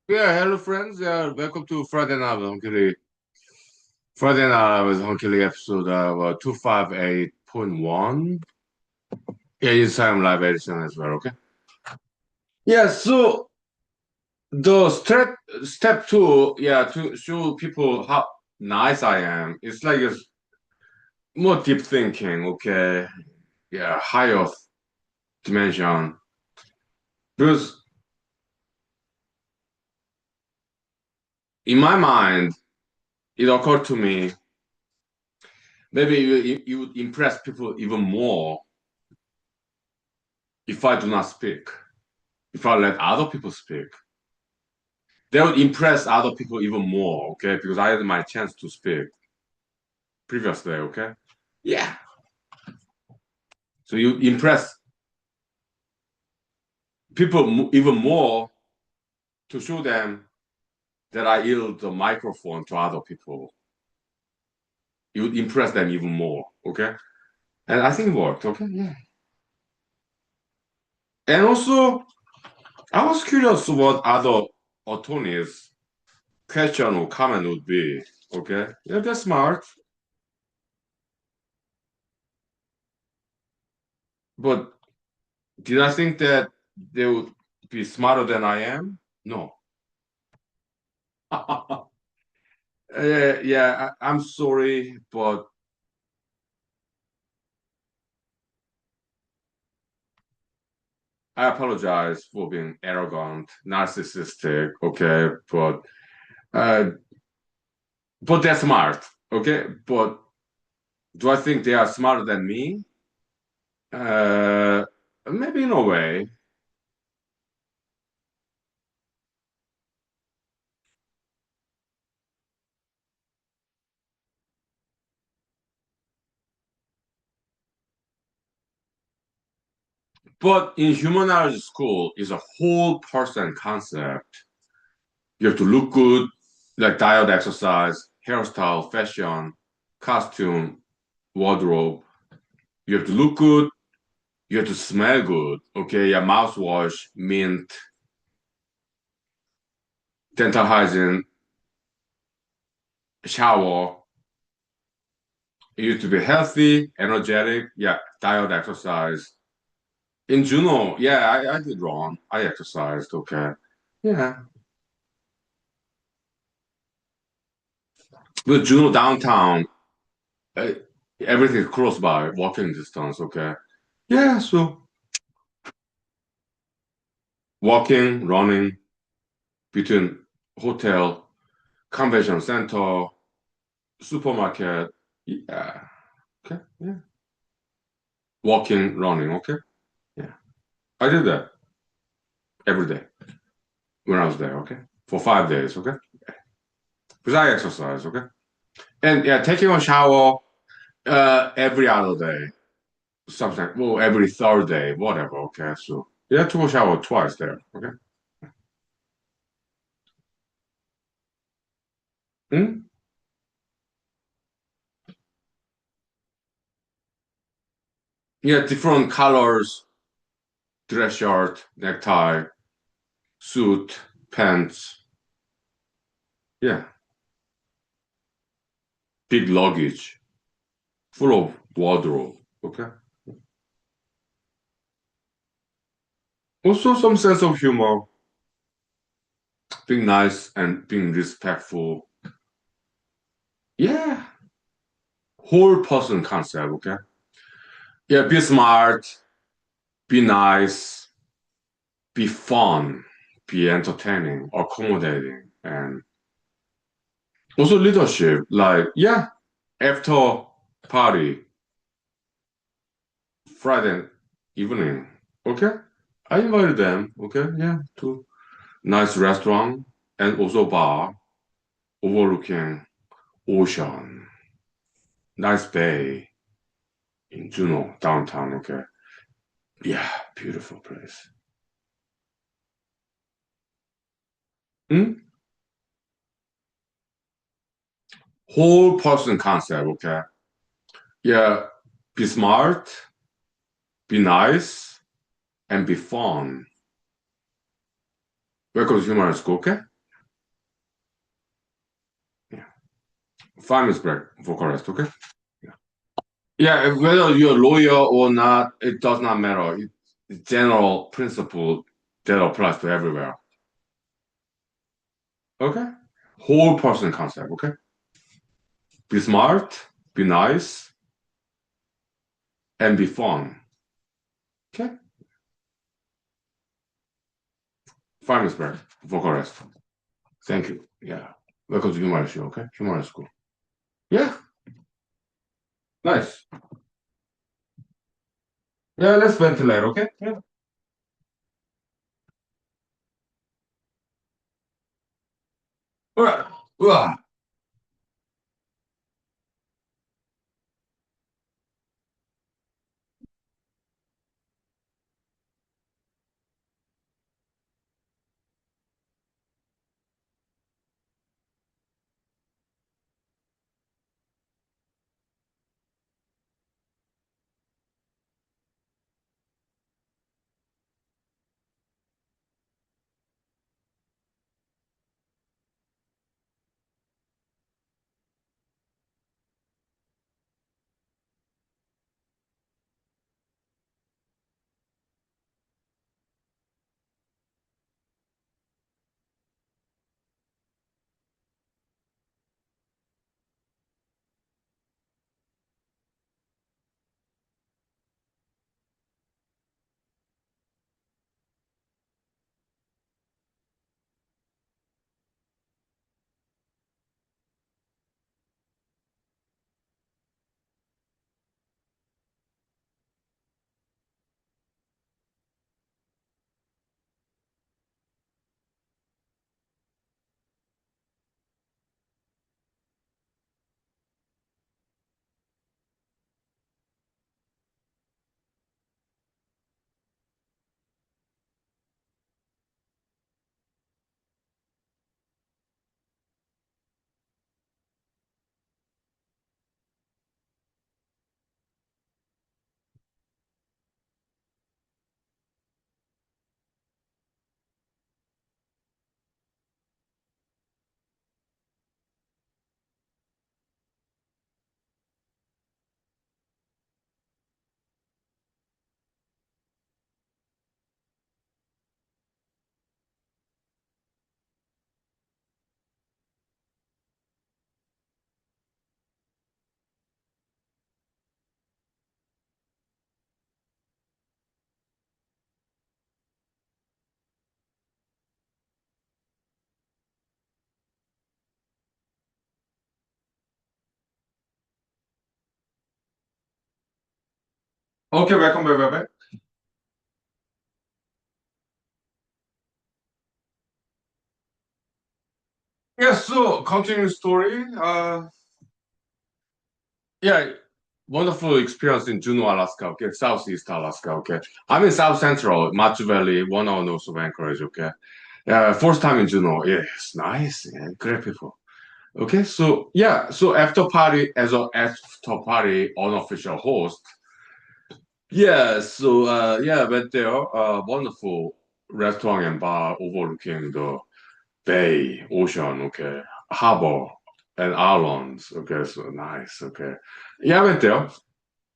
Yeah, hello friends. Welcome to Friday Night with Hunkily. Friday Night with Hunkily episode 258.1. Yeah, it's time live edition as well, okay? Yeah, so the step two, yeah, to show people how nice I am. It's like it's more deep thinking, okay? Yeah, higher dimension. Because in my mind, it occurred to me, maybe you would impress people even more if I do not speak. If I let other people speak, they would impress other people even more, okay? Because I had my chance to speak previously, okay? Yeah. So you impress people even more to show them that I yield the microphone to other people. You would impress them even more, okay? And I think it worked, okay? Yeah. And also, I was curious what other attorneys' question or comment would be, okay? Yeah, that's smart. But did I think that they would be smarter than I am? No. Yeah, I'm sorry, but I apologize for being arrogant, narcissistic, okay? Uh, but they're smart, okay? But do I think they are smarter than me? Uh, Maybe in a way. But in humanity school is a whole person concept. You have to look good, like diet exercise, hairstyle, fashion, costume, wardrobe. You have to look good, you have to smell good. Okay, yeah, mouthwash, mint, dental hygiene, shower. You have to be healthy, energetic. Yeah, diet, exercise. In Juno, yeah, I did wrong. I exercised. Okay, yeah. But Juno downtown, uh, everything is close by, walking distance. Okay, yeah. So walking, running between hotel, convention center, supermarket. Yeah. Okay. Yeah. Walking, running. Okay. Yeah. I did that every day when I was there. Okay. For 5 days. Okay. Because I exercise. Okay. And yeah, taking a shower every other day. Something. Well, every third day. Whatever. Okay. So yeah, took a shower twice there. Okay. Hmm? Yeah. Different colors. Dress shirt, necktie, suit, pants. Yeah. Big luggage. Full of wardrobe. Okay. Also some sense of humor, being nice and being respectful. Yeah, whole person concept. Okay. Yeah, be smart, be nice, be fun, be entertaining, accommodating, and also leadership. Like yeah, after party Friday evening. Okay, I invited them. Okay, yeah, to nice restaurant and also bar overlooking ocean. Nice bay in Juneau, downtown. Okay. Yeah, beautiful place. Hmm? Whole person concept. Okay. Yeah, be smart, be nice, and be fun. Welcome to human school. Okay. 5 minutes break for rest, okay? Yeah. Yeah, whether you're a lawyer or not, it does not matter. It's general principle that applies to everywhere. Okay? Whole person concept, okay? Be smart, be nice, and be fun. Okay? 5 minutes break for rest. Thank you. Yeah. Welcome to Human Show, okay? Human School. Yeah, nice. Yeah, let's ventilate, okay? Yeah. All right. Ugh. Okay, welcome back. Yeah, so continuing story. Yeah, wonderful experience in Juneau, Alaska. Okay, Southeast Alaska. Okay, I'm in South Central, Match Valley, 1 hour north of Anchorage. Okay, yeah, first time in Juneau. Yes, nice. Yeah, great people. Okay, so yeah, so after party as a after party unofficial host. Yeah, so yeah, went there. Wonderful restaurant and bar overlooking the bay, ocean. Okay, harbor and islands. Okay, so nice. Okay, yeah, I went there.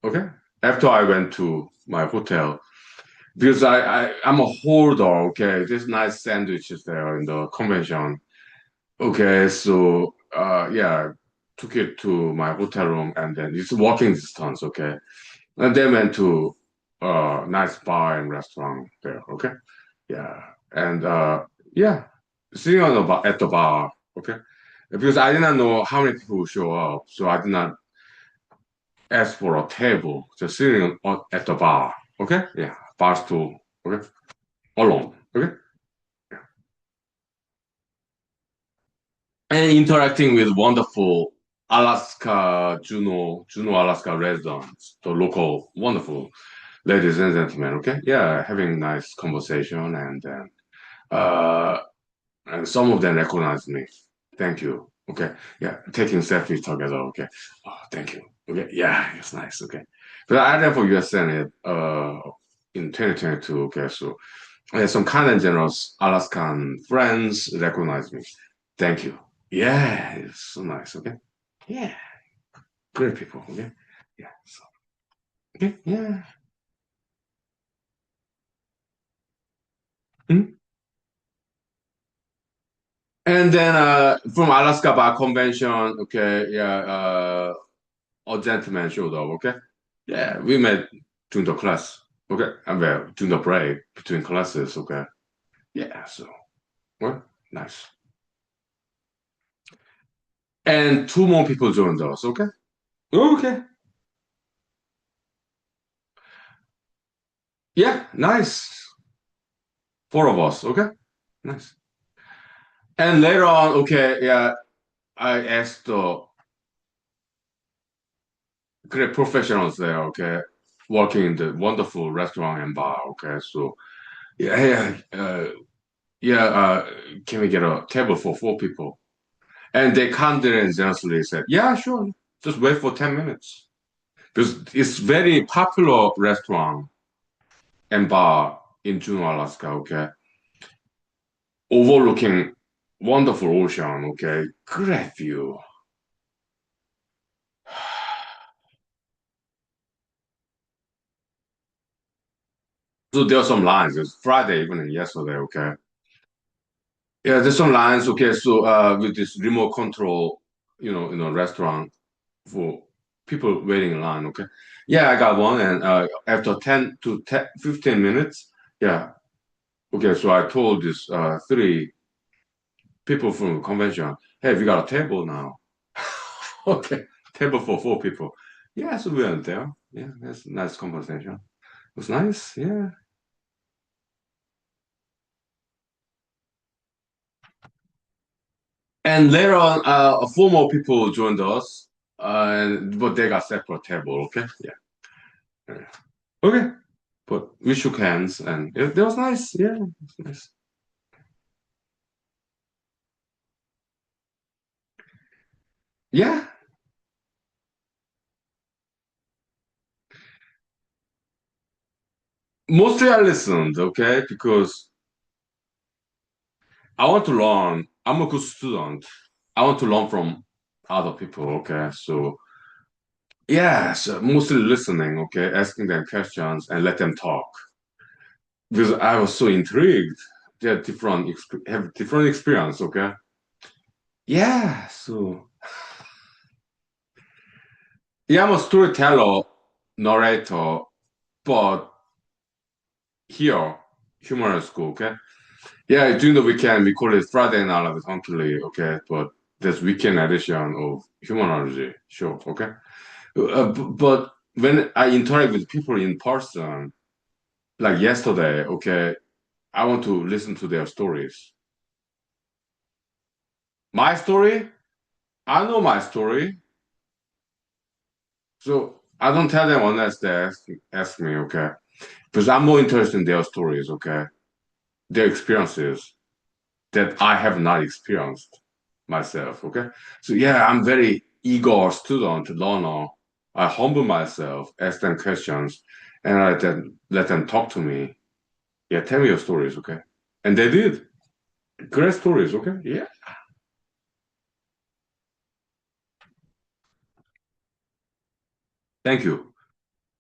Okay. After I went to my hotel, because I'm a holder, okay, there's nice sandwiches there in the convention. Okay, so yeah, took it to my hotel room and then it's walking distance, okay. And then went to nice bar and restaurant there, okay? Yeah. And yeah, sitting on the bar at the bar, okay? Because I did not know how many people would show up, so I did not ask for a table, just sitting at the bar. Okay? Yeah, bar stool. Okay? Alone. Okay? And interacting with wonderful Juneau, Alaska residents, the local wonderful ladies and gentlemen. Okay? Yeah, having nice conversation uh, and some of them recognize me. Thank you. Okay. Yeah. Taking selfies together. Okay. Oh, thank you. Okay. Yeah, it's nice. Okay. But I ran for US Senate in 2022. Okay. So some kind and generous Alaskan friends recognize me. Thank you. Yeah, it's so nice. Okay. Yeah, great people. Okay, yeah. So, okay, yeah. Hmm? And then from Alaska Bar Convention, okay, yeah, a gentleman showed up, okay? Yeah, we met during the class, okay? And well, during the break between classes, okay? Yeah, so, well, nice. And two more people joined us, okay? Okay. Yeah, nice. Four of us, okay? Nice. And later on, okay, yeah, I asked the great professionals there, okay, working in the wonderful restaurant and bar, okay? So, yeah, yeah, yeah, can we get a table for four people? And they kindly and generously said, yeah, sure, just wait for 10 minutes. Because it's very popular restaurant and bar in Juneau, Alaska, okay? Overlooking wonderful ocean, okay? Great view. So there are some lines. It's Friday evening yesterday, okay? Yeah, there's some lines, okay? So with this remote control, restaurant for people waiting in line, okay? Yeah, I got one, and after 10 to 10, 15 minutes, yeah, okay, so I told this three people from the convention, hey, we got a table now. Okay, table for four people. Yeah, so we went there. Yeah, that's a nice conversation. It was nice, yeah. And later on, four more people joined us, but they got separate table, okay? Yeah. Yeah. Okay. But we shook hands, and it was nice. Yeah, it was nice. Yeah, mostly I listened, okay, because I want to learn. I'm a good student. I want to learn from other people, okay? So, yeah, so mostly listening, okay, asking them questions and let them talk. Because I was so intrigued. They have different experience, okay? Yeah, so yeah, I'm a storyteller, narrator, but here, humorous school, okay? Yeah, during the weekend we call it Friday Night with Huhnkie, okay? But there's weekend edition of Humanology show, okay? But when I interact with people in person, like yesterday, okay, I want to listen to their stories. My story, I know my story, so I don't tell them unless they ask me, okay? Because I'm more interested in their stories, okay? Their experiences that I have not experienced myself, okay? So yeah, I'm very eager student, learner. I humble myself, ask them questions, and I then let them talk to me. Yeah, tell me your stories, okay? And they did. Great stories, okay? Yeah. Thank you.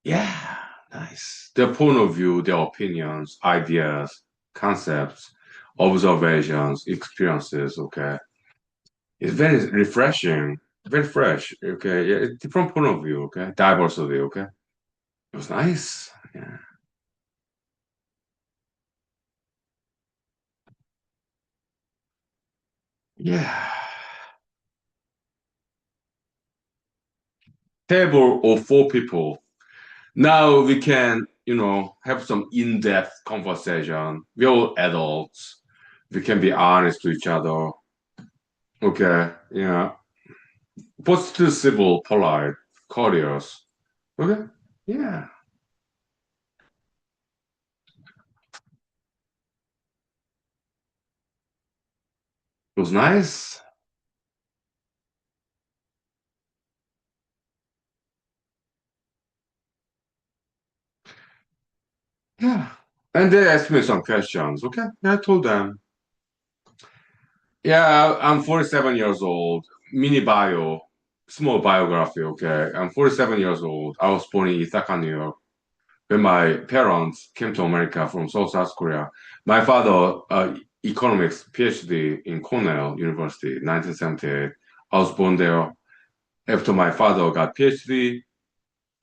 Yeah, nice. Their point of view, their opinions, ideas, concepts, observations, experiences, okay? It's very refreshing, very fresh, okay? Yeah, it's different point of view, okay? Diversity, okay? It was nice. Yeah. Yeah. Table of four people. Now we can, have some in-depth conversation. We're all adults. We can be honest to each other. Okay. Yeah. But still civil, polite, courteous. Okay. Yeah. It was nice. Yeah. And they asked me some questions. Okay. Yeah, I told them. Yeah, I'm 47 years old. Mini bio. small biography, okay? I'm 47 years old. I was born in Ithaca, New York. When my parents came to America from South Korea, my father, economics PhD in Cornell University, 1978. I was born there. After my father got PhD,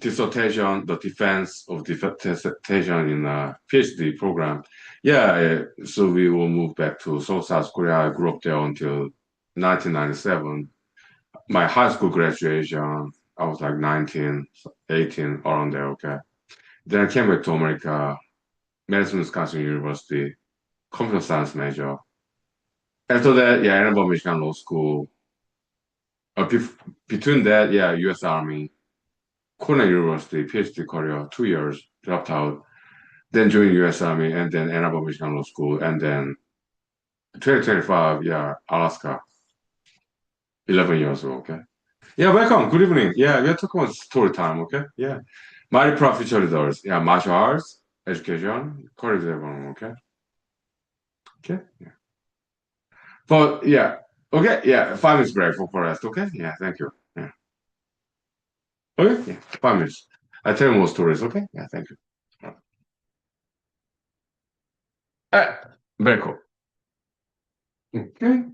dissertation, the defense of dissertation in a PhD program. Yeah, so we will move back to South Korea. I grew up there until 1997. My high school graduation, I was like 19, 18, around there, okay. Then I came back to America, Madison, Wisconsin University, computer science major. After that, yeah, Ann Arbor, Michigan Law School. Between that, yeah, U.S. Army, Cornell University, PhD career, 2 years, dropped out. Then joined U.S. Army, and then Ann Arbor, Michigan Law School, and then 2025, yeah, Alaska, 11 years ago, okay? Yeah, welcome. Good evening. Yeah, we are talking about story time, okay? Yeah. My profit leaders, yeah, martial arts, education, career development, okay? Okay. Yeah. But yeah, okay, yeah, 5 minutes break for rest, okay? Yeah, thank you. Yeah. Okay, yeah, 5 minutes. I tell you more stories, okay? Yeah, thank you. Very cool. Okay.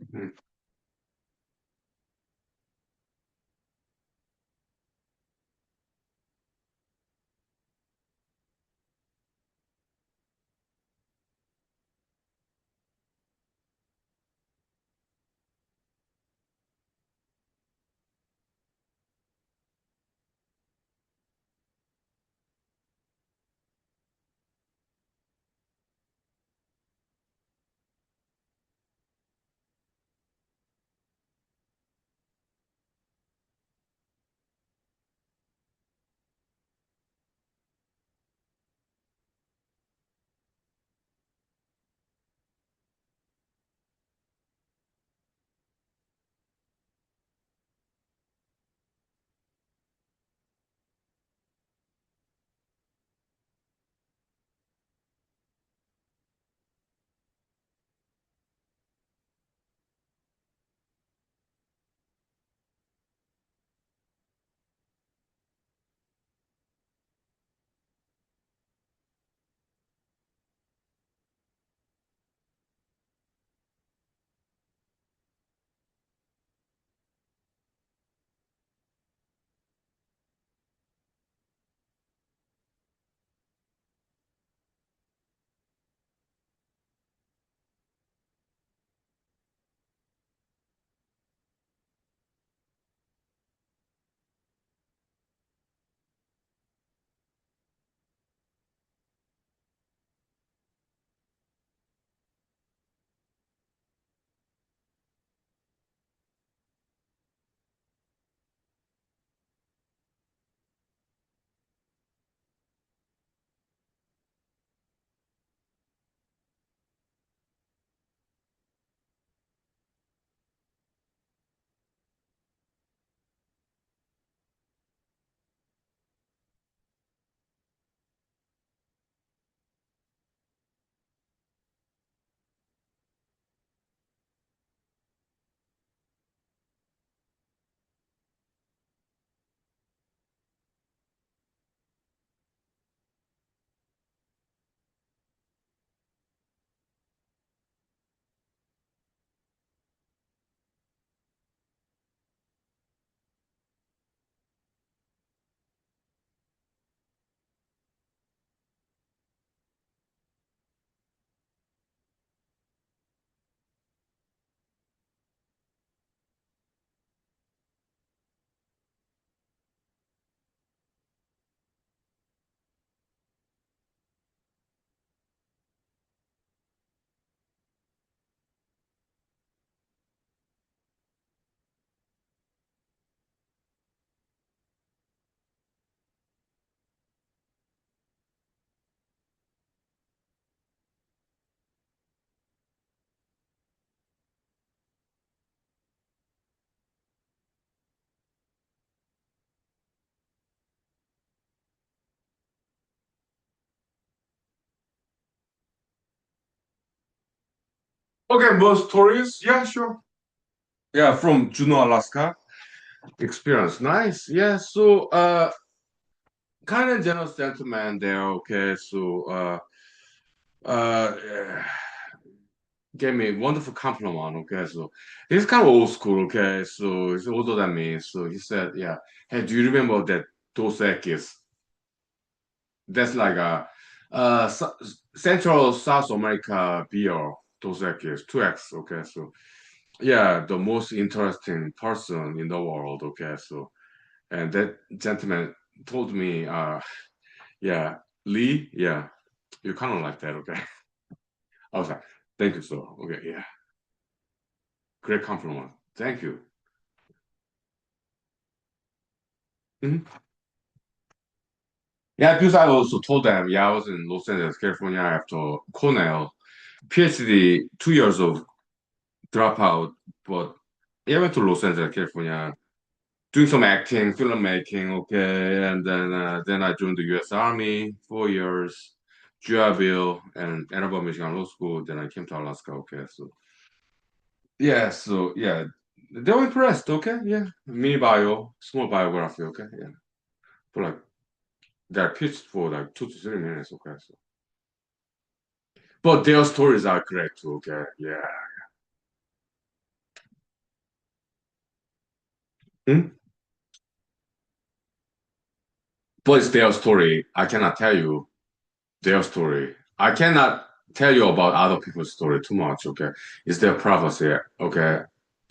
Okay, more stories? Yeah, sure. Yeah, from Juneau, Alaska. experience. Nice. Yeah. So, kind of generous gentleman there. Okay. So, uh, gave me wonderful compliment. Okay. So, he's kind of old school. Okay. So, he's older than me. So, he said, yeah. Hey, do you remember that Dos Equis? That's like a, Central South America beer, Dos Equis, 2X. Okay. So, yeah, the most interesting person in the world. Okay. So, and that gentleman told me, yeah, Lee, yeah, you kind of like that, okay? I was like, thank you, sir. Okay, yeah, great compliment. Thank you. Mhm. Yeah, because I also told them, yeah, I was in Los Angeles, California after Cornell, PhD, 2 years of dropout, but yeah, I went to Los Angeles, California, doing some acting, filmmaking, okay, and then I joined the U.S. Army, 4 years, Juaville, and Ann Arbor, Michigan Law School. Then I came to Alaska, okay, so yeah, so yeah, they were impressed. Okay, yeah, mini bio, small biography. Okay, yeah, for like they're pitched for like 2 to 3 minutes. Okay, so but their stories are great too. Okay, yeah. Hmm? But it's their story. I cannot tell you their story. I cannot tell you about other people's story too much. Okay, it's their privacy. Okay,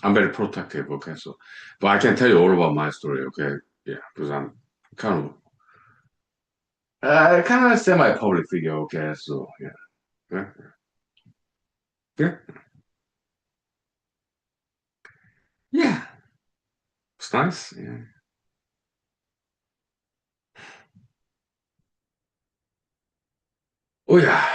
I'm very protective. Okay, so but I can tell you all about my story. Okay, yeah, because I'm kind of kind of semi-public figure. Okay, so yeah. Yeah. Yeah. Yeah. It's nice. Yeah. Oh yeah.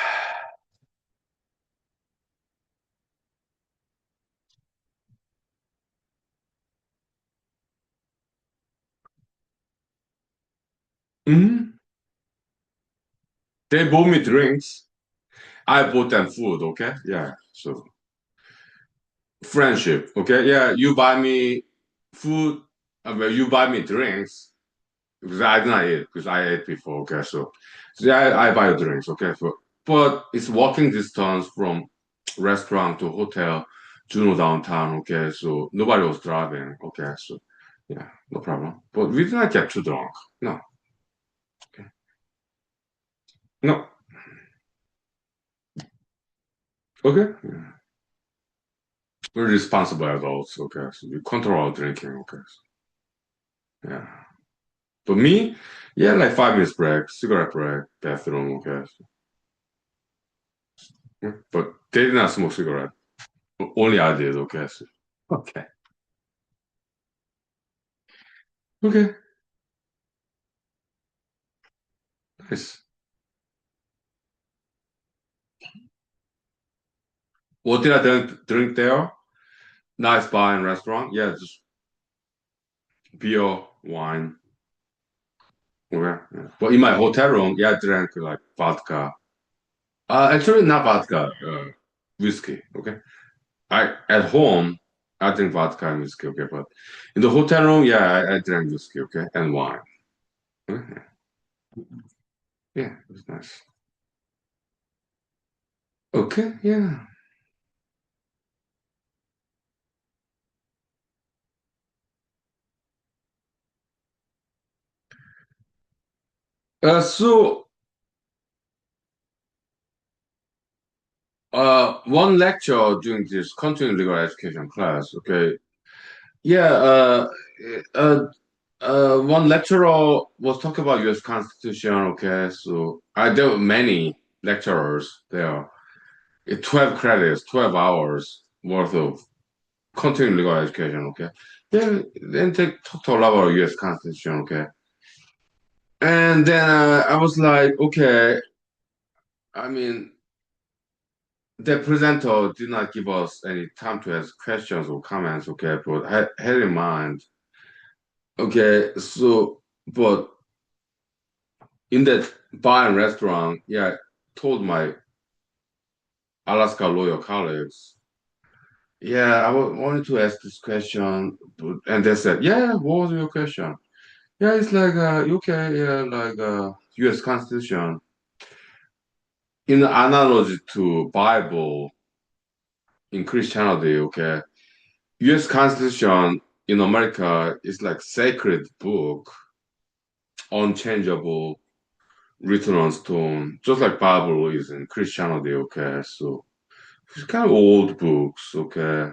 Hmm. They bought me drinks. I bought them food. Okay. Yeah. So friendship. Okay. Yeah. You buy me food. Well, you buy me drinks because I did not eat because I ate before. Okay. So yeah, I buy you drinks. Okay. But it's walking distance from restaurant to hotel, Juno downtown. Okay. So nobody was driving. Okay. So yeah, no problem. But we did not get too drunk. No. Okay. No. Okay. We're responsible adults, okay? So we control our drinking, okay? So, yeah. But me, yeah, like 5 minutes break, cigarette break, bathroom, okay? So, yeah. But they did not smoke cigarette. Only I did, okay? So, okay. Okay. Nice. What did I drink there? Nice bar and restaurant. Yeah, just beer, wine. Okay. Yeah. But in my hotel room, yeah, I drank like vodka. Actually, not vodka, whiskey, okay? I at home I drink vodka and whiskey, okay, but in the hotel room, yeah, I drank whiskey, okay, and wine. Mhm. Yeah, it was nice. Okay, yeah. So one lecture during this continuing legal education class, okay, yeah, uh, one lecturer was talking about U.S. Constitution, okay, so there were many lecturers there. 12 credits, 12 hours worth of continuing legal education, okay? Then they talked a lot about U.S. Constitution, okay? And then I was like, okay, I mean, the presenter did not give us any time to ask questions or comments, okay? But had in mind, okay, so, but in that bar and restaurant, yeah, I told my Alaska lawyer colleagues, Yeah, wanted to ask this question, and they said, yeah, what was your question? Yeah, it's like UK, yeah, like US Constitution. In analogy to Bible in Christianity, okay, US Constitution in America is like sacred book, unchangeable, written on stone, just like Bible is in Christianity, okay? So it's kind of old books, okay?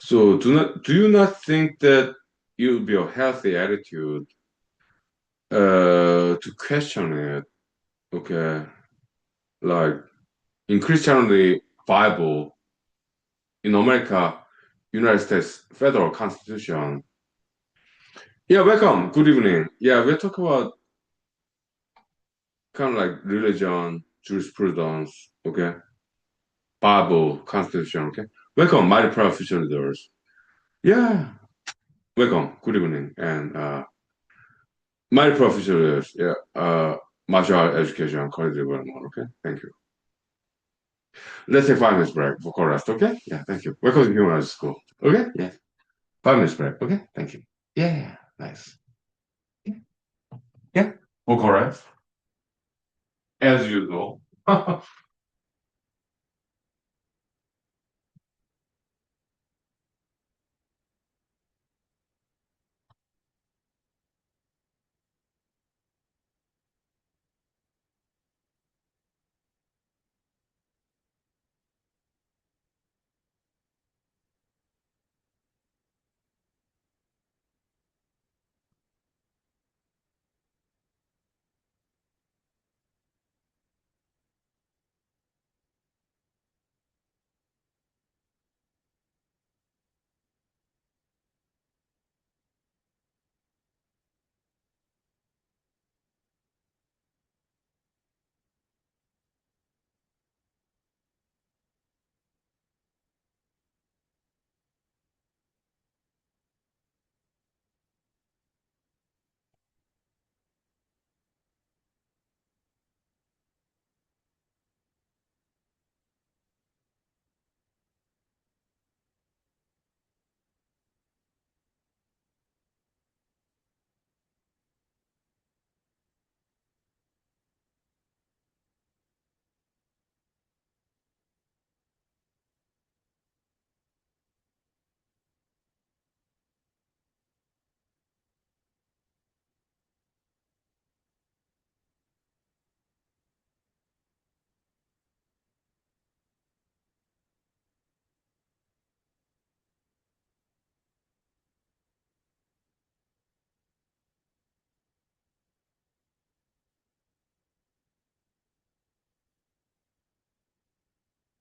So do you not think that it would be a healthy attitude to question it, okay? Like in Christianity, Bible, in America, United States federal constitution. Yeah, welcome. Good evening. Yeah, we're talking about kind of like religion, jurisprudence, okay? Bible, constitution, okay? Welcome, my proud future leaders. Yeah, welcome. Good evening. And my proud future leaders, yeah, martial art education and college development, okay? Thank you. Let's take 5 minutes break for rest, okay? Yeah, thank you. Welcome to Human Rights School. Okay? Yeah. 5 minutes break, okay? Thank you. Yeah, nice. Yeah, yeah. For rest. As usual.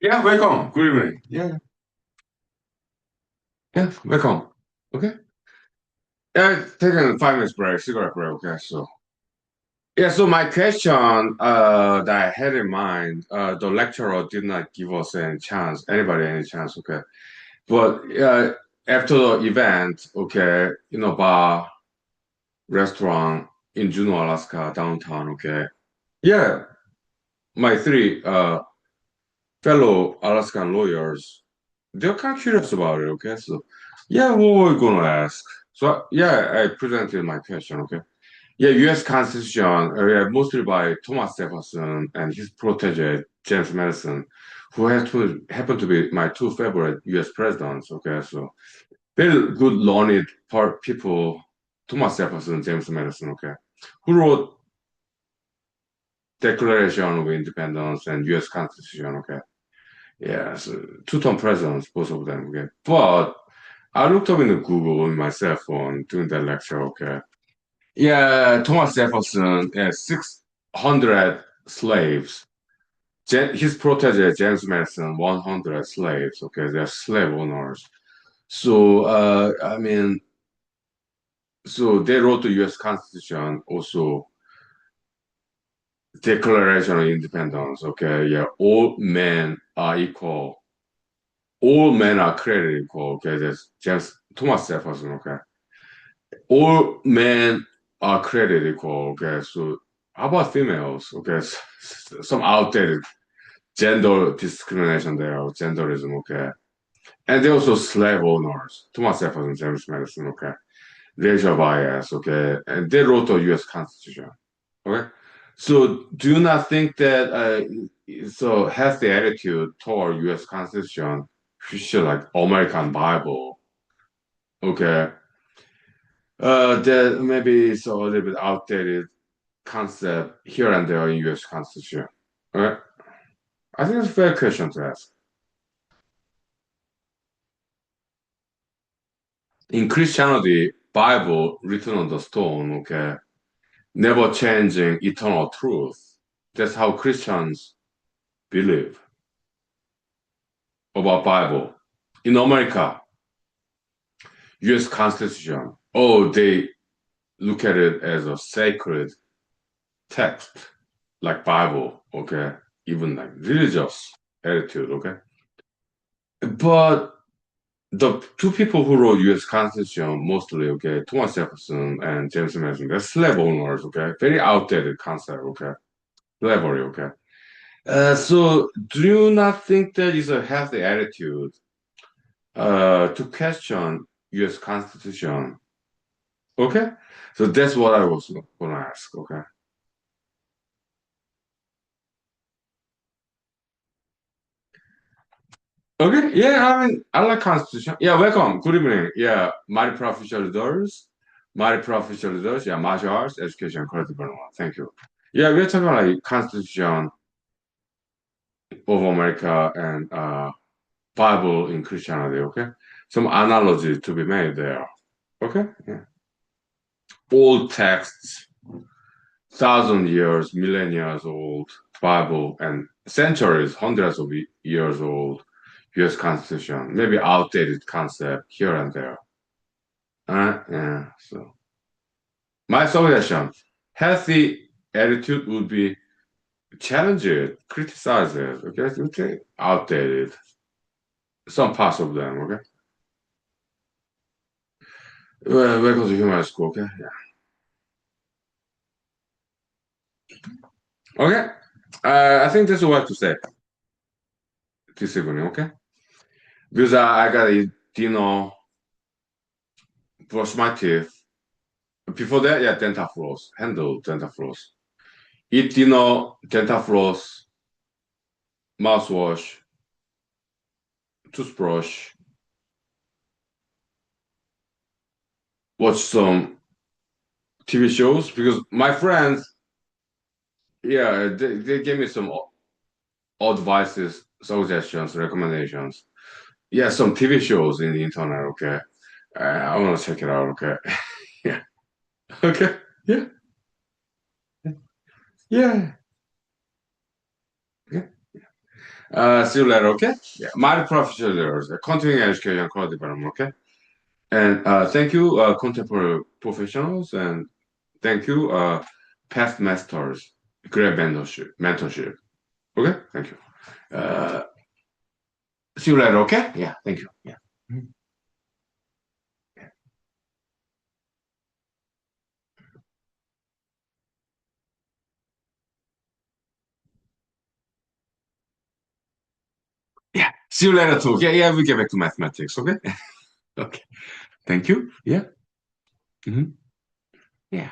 Yeah, welcome. Good evening. Yeah, yeah, welcome. Okay. Yeah, taking 5 minutes break, cigarette break. Okay, so yeah, so my question that I had in mind, the lecturer did not give us any chance, anybody any chance. Okay, but after the event, okay, bar, restaurant in Juneau, Alaska, downtown. Okay, yeah, my three fellow Alaskan lawyers, they're kind of curious about it. Okay, so yeah, what were we gonna ask? So yeah, I presented my question. Okay. Yeah, U.S. Constitution, yeah, mostly by Thomas Jefferson and his protege, James Madison, who happen to be my two favorite U.S. presidents. Okay, so very good learned people, Thomas Jefferson, James Madison. Okay, who wrote Declaration of Independence and U.S. Constitution. Okay, yeah, so two-term presidents, both of them. Okay, but I looked up in the Google on my cell phone during that lecture. Okay. Yeah, Thomas Jefferson had 600 slaves. His protege, James Madison, 100 slaves. Okay, they're slave owners. So, so they wrote the U.S. Constitution, also Declaration of Independence. Okay, yeah, all men are equal. All men are created equal. Okay, that's James Thomas Jefferson. Okay, all men are created equal. Okay, so how about females? Okay, some outdated gender discrimination there or genderism. Okay, And they're also slave owners. Thomas Jefferson, James Madison, okay? Racial bias, okay? And they wrote the U.S. Constitution, okay? So do you not think that so has the attitude toward U.S. Constitution, which is like American Bible, okay? That maybe it's a little bit outdated concept here and there in U.S. Constitution, okay? I think it's a fair question to ask. In Christianity, Bible written on the stone, okay, never changing eternal truth. That's how Christians believe about Bible. In America, U.S. Constitution, oh, they look at it as a sacred text, like Bible, okay, even like religious attitude, okay. But the two people who wrote U.S. Constitution mostly, okay, Thomas Jefferson and James Madison, they're slave owners, okay, very outdated concept, okay, slavery, okay. So do you not think that is a healthy attitude to question U.S. Constitution? Okay, so that's what I was gonna ask. Okay, okay, yeah, I mean, I like Constitution. Yeah, welcome. Good evening. Yeah, my professional leaders, yeah, martial arts, education, quality development. Thank you. Yeah, we're talking like Constitution of America and Bible in Christianity. Okay, some analogy to be made there. Okay, yeah. Old texts, thousand years, millennia old Bible, and centuries, hundreds of years old U.S. Constitution. Maybe outdated concept here and there. Yeah. So my suggestion, healthy attitude would be challenge it, criticize it. Okay, outdated. Some parts of them. Okay. Welcome to human school. Okay. Yeah. Okay. I think that's what to say this evening. Okay. Because I gotta eat dinner, brush my teeth. Before that, yeah, dental floss, handle dental floss. Eat dinner, dental floss, mouthwash, toothbrush, watch some TV shows because my friends, yeah, they gave me some advices, suggestions, recommendations. Yeah, some TV shows in the internet, okay? I want to check it out, okay? Yeah, okay, yeah, yeah, yeah. See you later, okay? Yeah, my professionals, continuing education, quality development, okay? And thank you, contemporary professionals, and thank you, past masters, great mentorship. Okay, thank you. Uh, See you later. Okay, yeah, thank you. Yeah. Mhm. Yeah, see you later too. Okay, yeah, we get back to mathematics. Okay, okay. Thank you. Yeah. Mhm. Yeah.